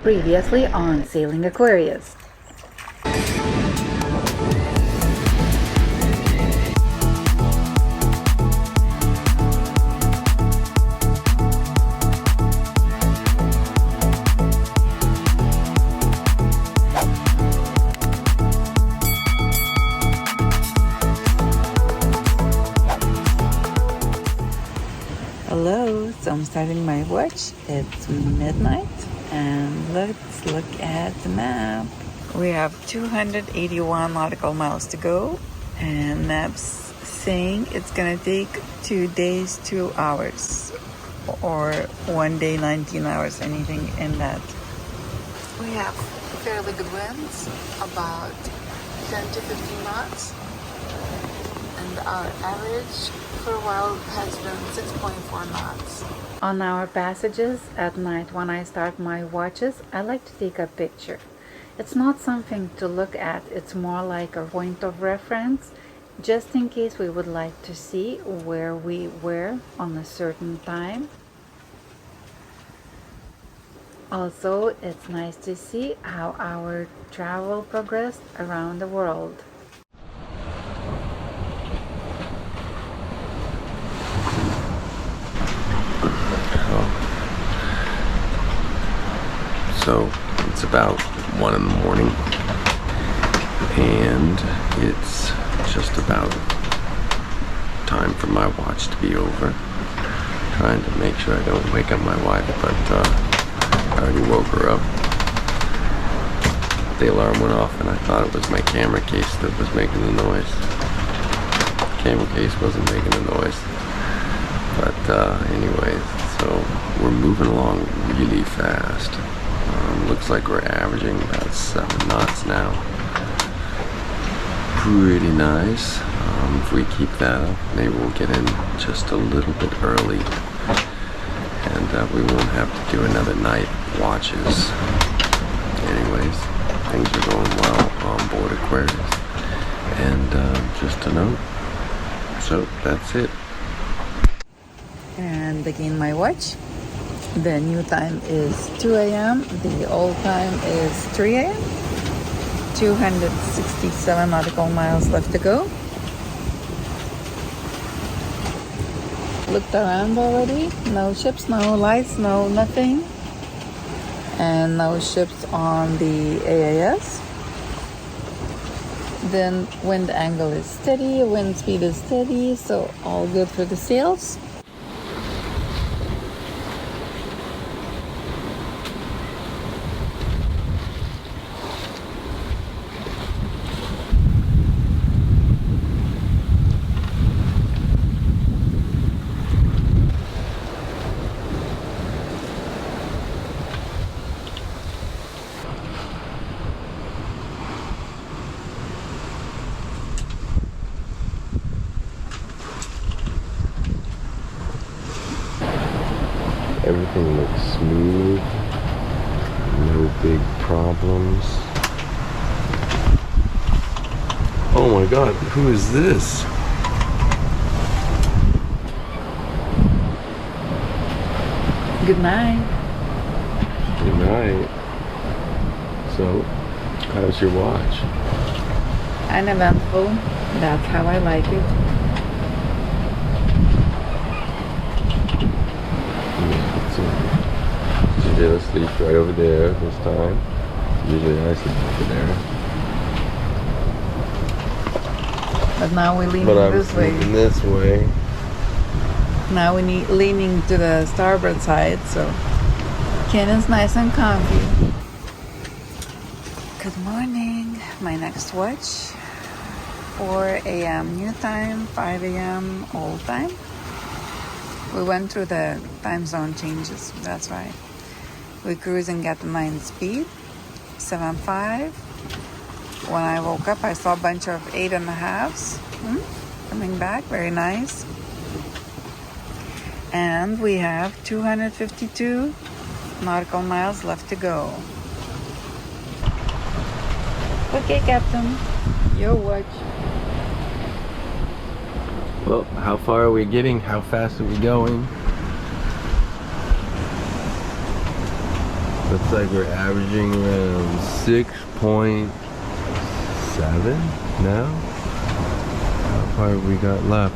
Previously on Sailing Aquarius. Hello, so I'm starting my watch. It's midnight and let's look at the map. We have 281 nautical miles to go and maps saying it's gonna take 2 days, 2 hours, or 1 day, 19 hours, anything in that. We have fairly good winds, about 10 to 15 knots, and our average for a while has been 6.4 knots. On our passages at night, when I start my watches, I like to take a picture. It's not something to look at, it's more like a point of reference, just in case we would like to see where we were on a certain time. Also, it's nice to see how our travel progressed around the world. So it's about 1 in the morning and it's just about time for my watch to be over. Trying to make sure I don't wake up my wife, but I already woke her up. The alarm went off and I thought it was my camera case that was making the noise. The camera case wasn't making the noise. But anyways, so we're moving along really fast. Looks like we're averaging about 7 knots now. Pretty nice. If we keep that up, maybe we'll get in just a little bit early, and we won't have to do another night watches. Anyways, things are going well on board Aquarius, and just a note. So that's it. And again, my watch. The new time is 2 a.m. The old time is 3 a.m. 267 nautical miles left to go. Looked around already. No ships, no lights, no nothing. And no ships on the AIS. Then wind angle is steady, wind speed is steady, so all good for the sails. Everything looks smooth, no big problems. Oh my god, who is this? Good night. Good night. So, how's your watch? Uneventful. That's how I like it. She did sleep right over there this time. Usually I sleep over there. But now we're leaning But I'm this way. sleeping this way. Now we need leaning to the starboard side, so Kennan's nice and comfy. Good morning. My next watch, 4 a.m. new time, 5 a.m. old time. We went through the time zone changes, that's right. We're cruising at 9 speed, 7.5. When I woke up, I saw a bunch of 8.5s coming back, very nice. And we have 252 nautical miles left to go. Okay, Captain, your watch. Well, how far are we getting? How fast are we going? Looks like we're averaging around 6.7 now. How far have we got left?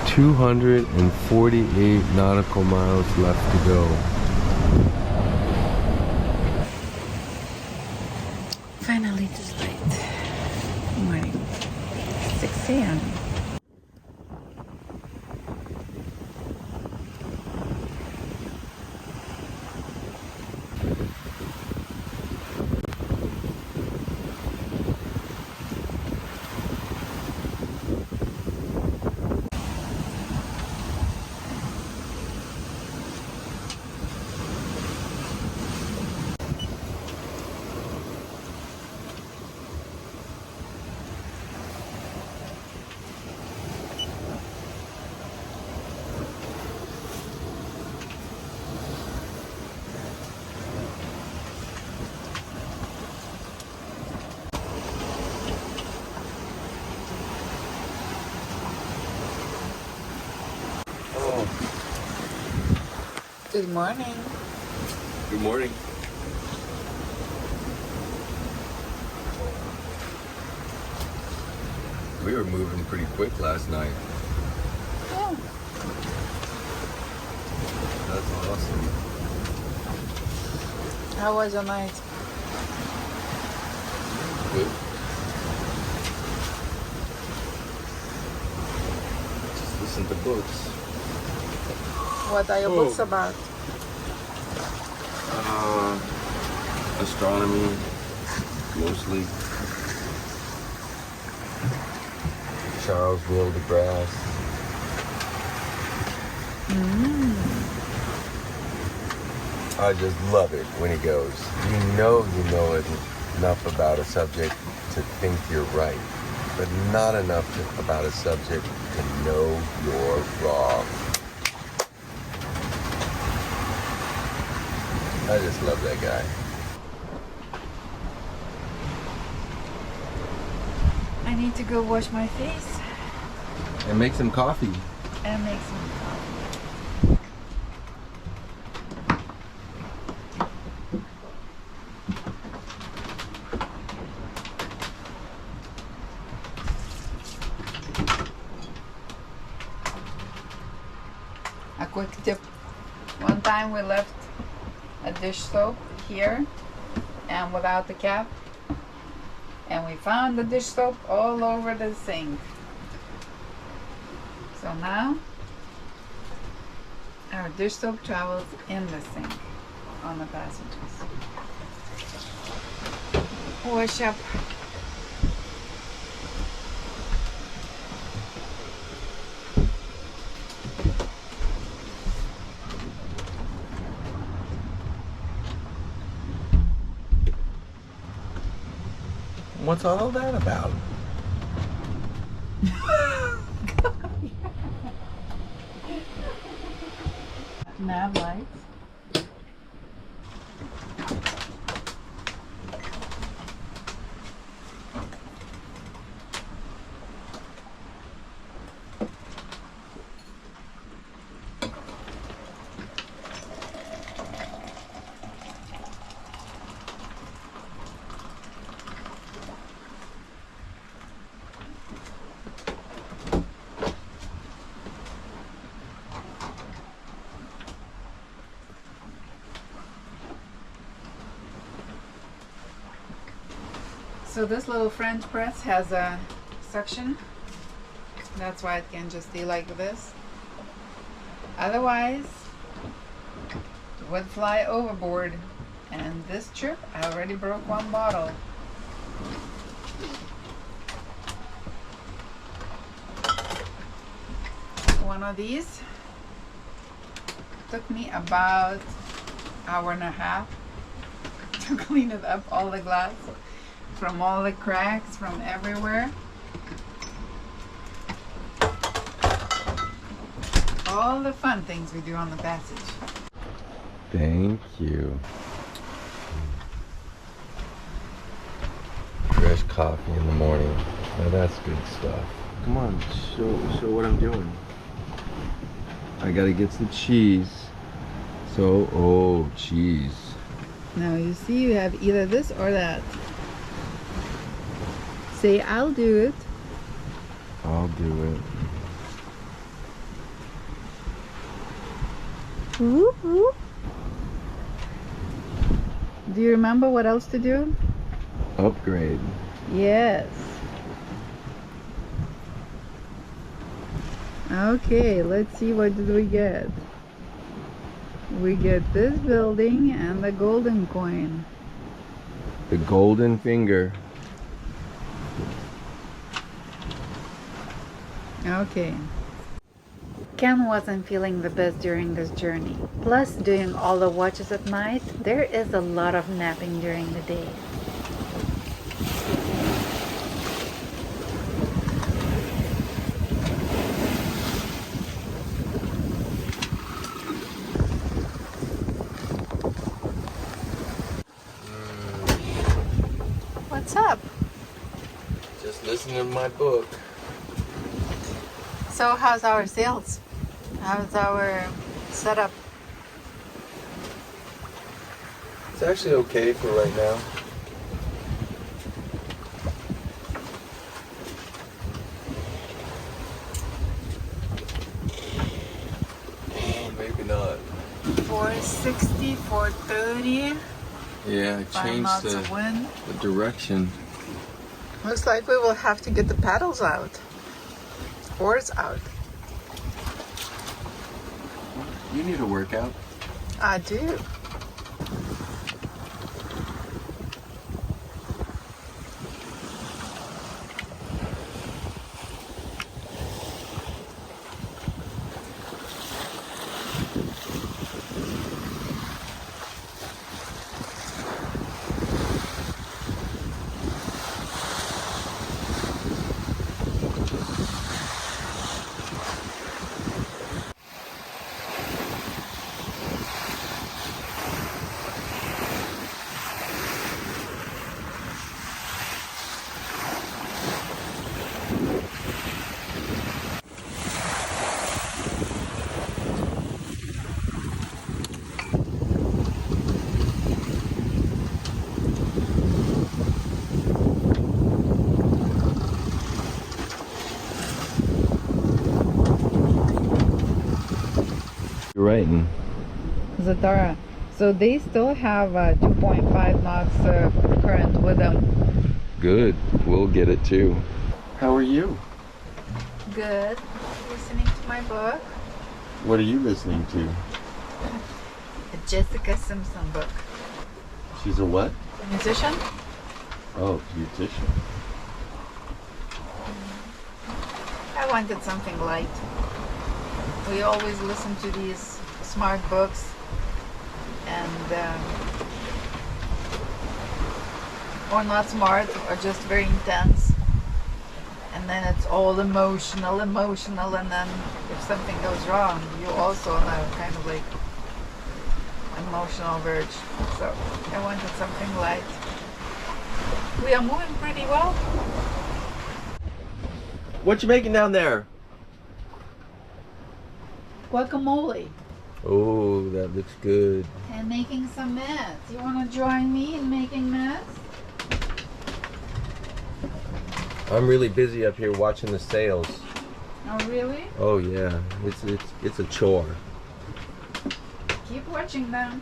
248 nautical miles left to go. Finally this light. Morning. 6 a.m. Good morning. Good morning. We were moving pretty quick last night. Yeah. That's awesome. How was your night? Good. Just listen to books. What are your books about? Astronomy, mostly. Charles Neil deGrasse. I just love it when he goes, you know enough about a subject to think you're right, but not enough about a subject to know you're wrong. I just love that guy. I need to go wash my face And make some coffee. and make some coffee. A quick tip. One time we left a dish soap here and without the cap, and we found the dish soap all over the sink. So now our dish soap travels in the sink on the passages. Wash up. What's all that about? Nav lights. So this little French press has a suction. That's why it can just be like this. Otherwise, it would fly overboard. And this trip, I already broke one bottle. One of these took me about an hour and a half to clean it up, all the glass. From all the cracks, from everywhere. All the fun things we do on the passage. Thank you. Fresh coffee in the morning. Now that's good stuff. Come on, show what I'm doing. I gotta get some cheese. So, oh, cheese. Now you see you have either this or that. Say, I'll do it. I'll do it. Whoop, whoop. Do you remember what else to do? Upgrade. Yes. Okay, let's see, what did we get? We get this building and the golden coin. The golden finger. Okay. Ken wasn't feeling the best during this journey. Plus, doing all the watches at night, there is a lot of napping during the day. What's up? Just listen to my book. So how's our sales? How's our setup? It's actually okay for right now. Oh, maybe not. 460, 430. Yeah, I 5 changed knots of wind. the direction. Looks like we will have to get the paddles out. Oars out. You need a workout. I do. You're writing. Zatara. So they still have 2.5 knots current with them. Good. We'll get it too. How are you? Good. Listening to my book. What are you listening to? A Jessica Simpson book. She's a what? Musician? Oh, beautician. I wanted something light. We always listen to these smart books and or not smart, or just very intense, and then it's all emotional, and then if something goes wrong, you also on a kind of like emotional verge. So I wanted something light. We are moving pretty well. What you making down there? Guacamole. Oh, that looks good. And making some meds. You want to join me in making meds? I'm really busy up here watching the sales. Oh, really? Oh yeah, it's a chore. Keep watching them.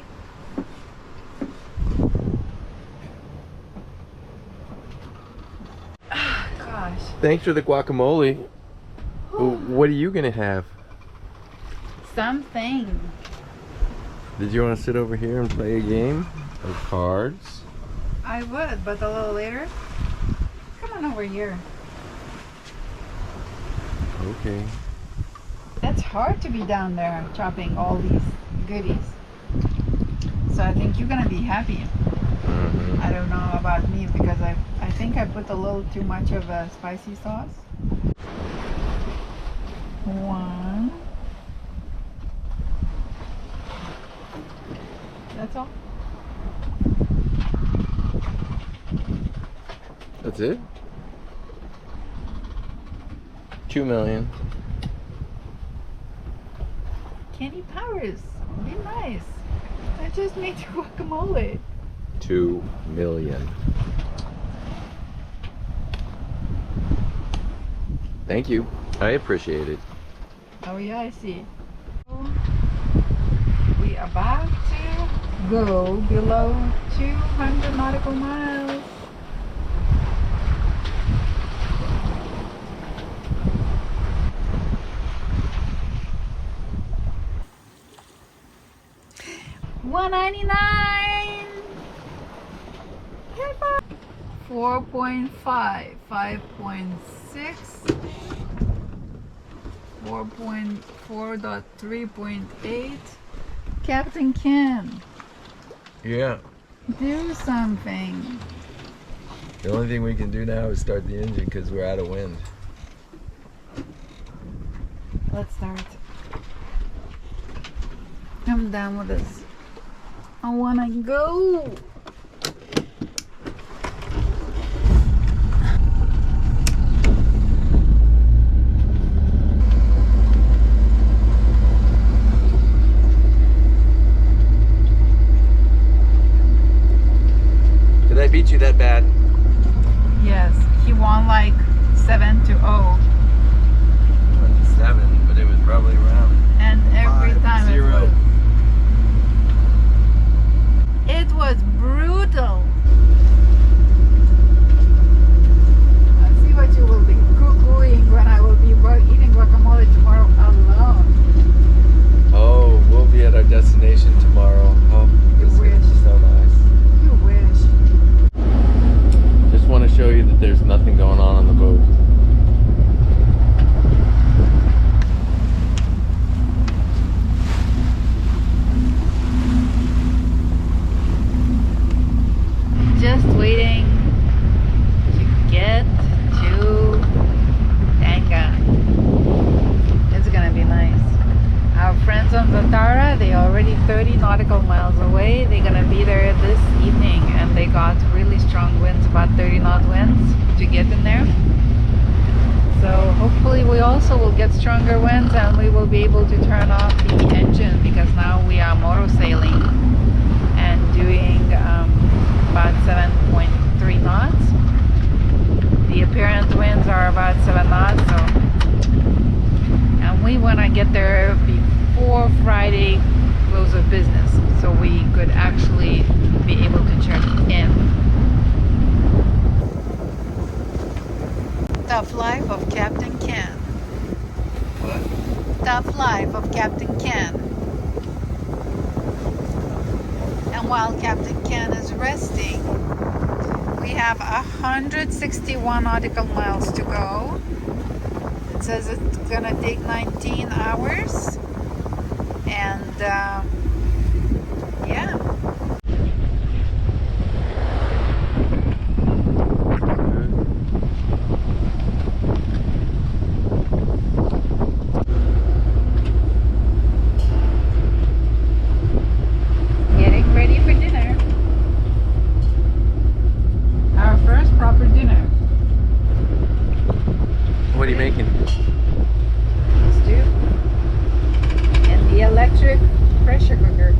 Gosh. Thanks for the guacamole. What are you gonna have? Something. Did you want to sit over here and play a game of cards? I would, but a little later. Come on over here. Okay. It's hard to be down there chopping all these goodies. So I think you're gonna be happy. Mm-hmm. I don't know about me, because I think I put a little too much of a spicy sauce. 1. That's all. That's it? 2 million. Candy powers. Be nice. I just made your guacamole. 2 million. Thank you. I appreciate it. Oh yeah, I see. We are about to go below 200 nautical miles. $199. 4.5, 5.6, 4.3.8. Captain Ken, Yeah. do something. The only thing we can do now is start the engine because we're out of wind. Let's start. I'm done with this. I wanna go. Did I beat you that bad? Yes, he won like 7-0. 7, but it was probably around. And every 5-0. time it was brutal. I'll see what you will be cooking when I will be eating guacamole tomorrow alone. Oh, we'll be at our destination tomorrow. Oh, this is gonna be so nice. You wish. Just want to show you that there's nothing going on the boat. Just waiting to get to Tanga. It's gonna be nice. Our friends on Zatara, they're already 30 nautical miles away. They're gonna be there this evening, and they got really strong winds, about 30 knot winds to get in there. So hopefully we also will get stronger winds and we will be able to turn off the engine, because now we are motor sailing and doing about 7.3 knots. The apparent winds are about 7 knots, so, and we want to get there before Friday close of business, so we could actually be able to check in. Tough life of Captain Ken. What? Tough life of Captain Ken. And while Captain Ken is resting, we have 161 nautical miles to go. It says it's gonna take 19 hours. And yeah. Getting ready for dinner. Our first proper dinner. What are you making? Stew. And the electric pressure cooker.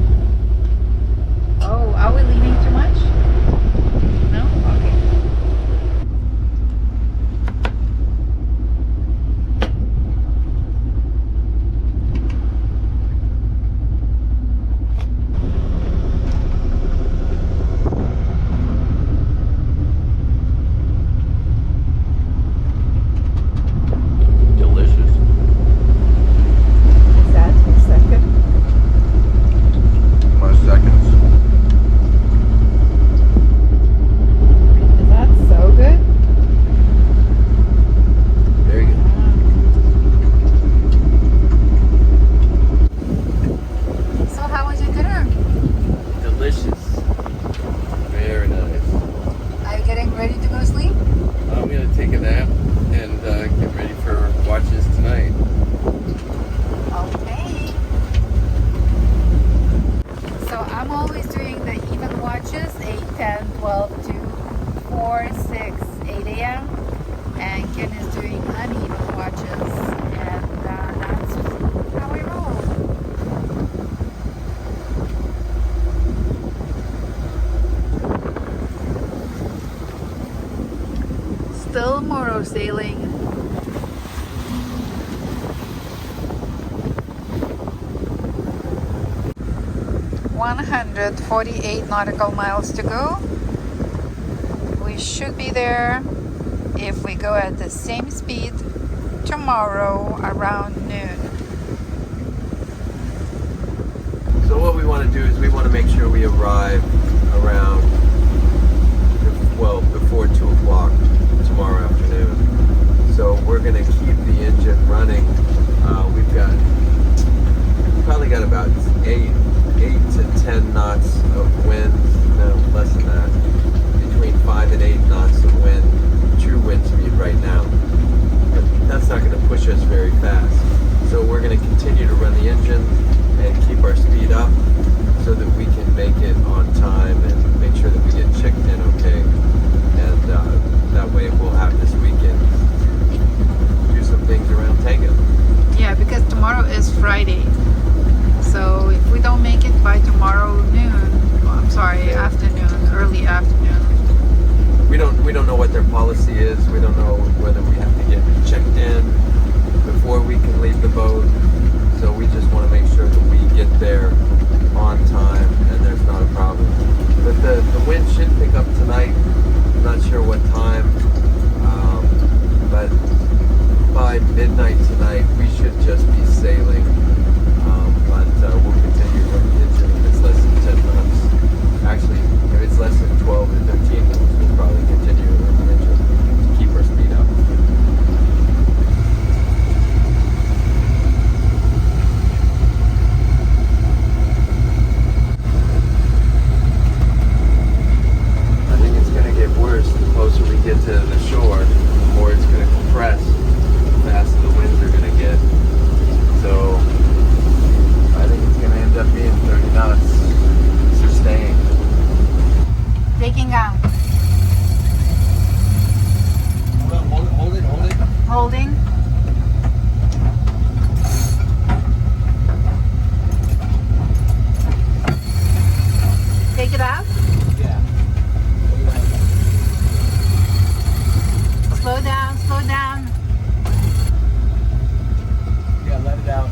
still motor sailing. 148 nautical miles to go. We should be there if we go at the same speed tomorrow around noon. So what we want to do is we want to make sure we arrive around, well, before 2 o'clock tomorrow afternoon. So we're going to keep the engine running. We've probably got about 8 to 10 knots of wind, no, less than that, between 5 and 8 knots of wind, true wind speed right now. But that's not going to push us very fast. So we're going to continue to run the engine and keep our speed up so that we can make it on time and make sure that we get checked in okay. And that way we'll have this weekend do some things around Tango. Yeah, because tomorrow is Friday. So if we don't make it by tomorrow noon, well, I'm sorry, afternoon, early afternoon. We don't know what their policy is. We don't know whether we have to get checked in before we can leave the boat. So we just want to make sure that we get there on time and there's not a problem. But the wind should pick up tonight. I'm not sure what time, but by midnight tonight we should just be sailing. But we'll continue to run the engine if it's less than 10 knots. Actually, if it's less than 12 or 13 knots, we'll probably continue to run the engine to keep our speed up. I think it's going to get worse the closer we get to the shore, the more it's going to compress, the faster the winds are going to get. So I think it's going to end up being 30 knots sustained. Taking out. Hold it. Holding. Take it out. Yeah. Slow down, slow down. Yeah, let it out.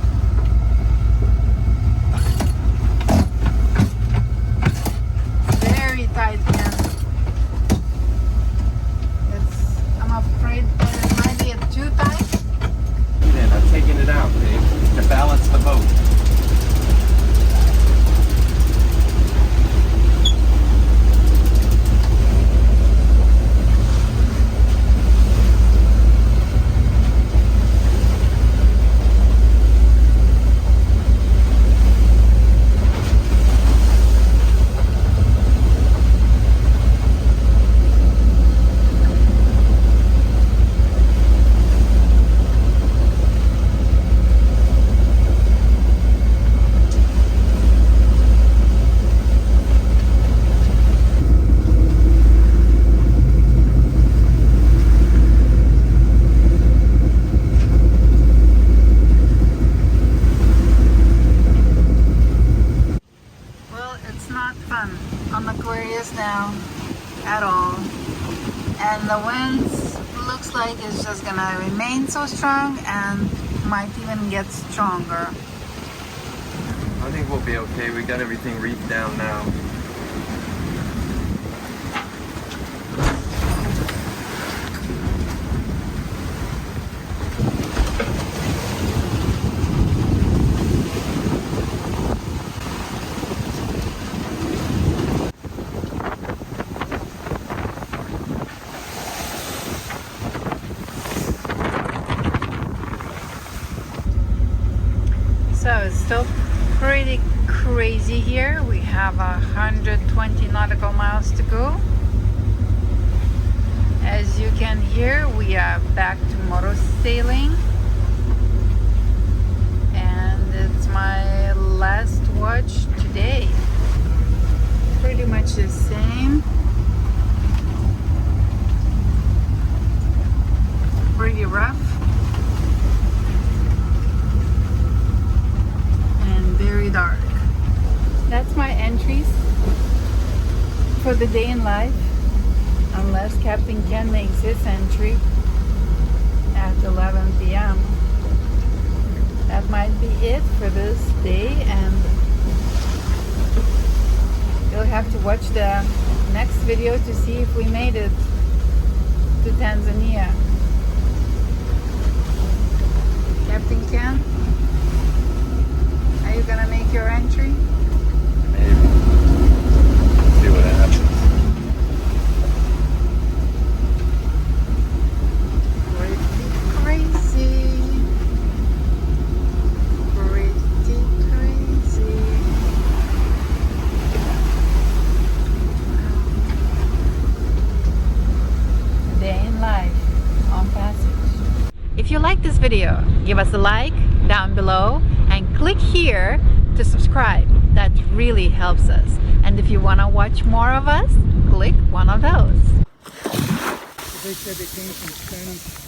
Very tight, man. I'm afraid that it might be too tight. Then I'm taking it out, babe, to balance the boat. Now at all, and the winds looks like it's just gonna remain so strong and might even get stronger. I think we'll be okay. We got everything reefed down now. So it's still pretty crazy here. We have 120 nautical miles to go. As you can hear, we are back to motor sailing, and it's my last watch today. Pretty much the same. Pretty rough. Very dark. That's my entries for the day in life. unless Captain Ken makes his entry at 11 p.m. That might be it for this day, and you'll have to watch the next video to see if we made it to Tanzania. Captain Ken, are you gonna make your entry? Maybe. See what happens. Pretty crazy. Pretty crazy. Day in life on Passage. If you like this video, give us a like down below and click here to subscribe. That really helps us. And if you want to watch more of us, click one of those. They said they came from Spanish.